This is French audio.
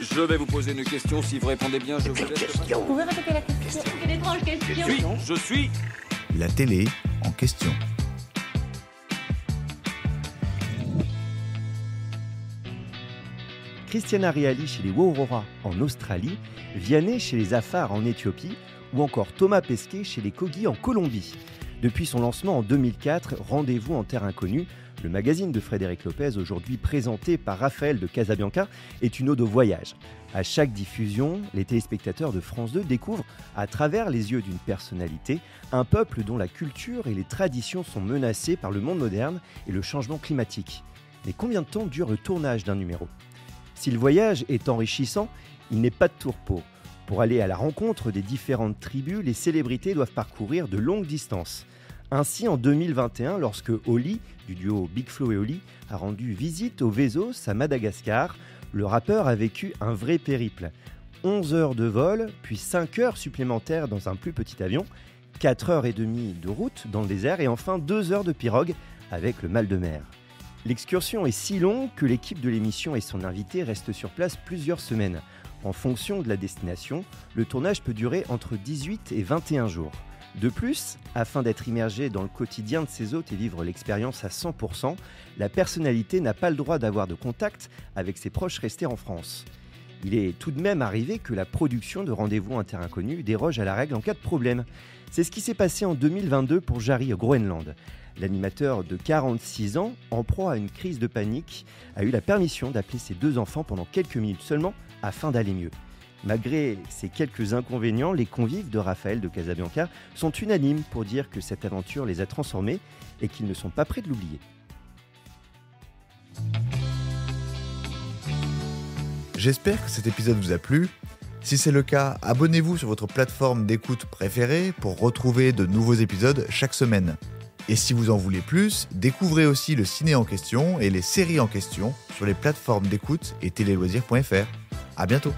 Je vais vous poser une question. Si vous répondez bien, je vous laisse. Vous pouvez répéter la question? Quelle étrange question. Je suis. La télé en question. Christiana Reali chez les Waurora en Australie, Vianney chez les Afars en Éthiopie ou encore Thomas Pesquet chez les Kogi en Colombie. Depuis son lancement en 2004, Rendez-vous en terre inconnue, le magazine de Frédéric Lopez, aujourd'hui présenté par Raphaël de Casabianca, est une ode au voyage. À chaque diffusion, les téléspectateurs de France 2 découvrent, à travers les yeux d'une personnalité, un peuple dont la culture et les traditions sont menacées par le monde moderne et le changement climatique. Mais combien de temps dure le tournage d'un numéro ? Si le voyage est enrichissant, il n'est pas de tourpeau. Pour aller à la rencontre des différentes tribus, les célébrités doivent parcourir de longues distances. Ainsi, en 2021, lorsque Oli, du duo Big Flo et Oli, a rendu visite au Vezos à Madagascar, le rappeur a vécu un vrai périple. 11 heures de vol, puis 5 heures supplémentaires dans un plus petit avion, 4 heures et demie de route dans le désert et enfin 2 heures de pirogue avec le mal de mer. L'excursion est si longue que l'équipe de l'émission et son invité restent sur place plusieurs semaines. En fonction de la destination, le tournage peut durer entre 18 et 21 jours. De plus, afin d'être immergé dans le quotidien de ses hôtes et vivre l'expérience à 100%, la personnalité n'a pas le droit d'avoir de contact avec ses proches restés en France. Il est tout de même arrivé que la production de Rendez-vous en terre inconnue déroge à la règle en cas de problème. C'est ce qui s'est passé en 2022 pour Jari au Groenland. L'animateur de 46 ans, en proie à une crise de panique, a eu la permission d'appeler ses 2 enfants pendant quelques minutes seulement afin d'aller mieux. Malgré ces quelques inconvénients, les convives de Raphaël de Casabianca sont unanimes pour dire que cette aventure les a transformés et qu'ils ne sont pas prêts de l'oublier. J'espère que cet épisode vous a plu. Si c'est le cas, abonnez-vous sur votre plateforme d'écoute préférée pour retrouver de nouveaux épisodes chaque semaine. Et si vous en voulez plus, découvrez aussi le ciné en question et les séries en question sur les plateformes d'écoute et téléloisirs.fr. À bientôt.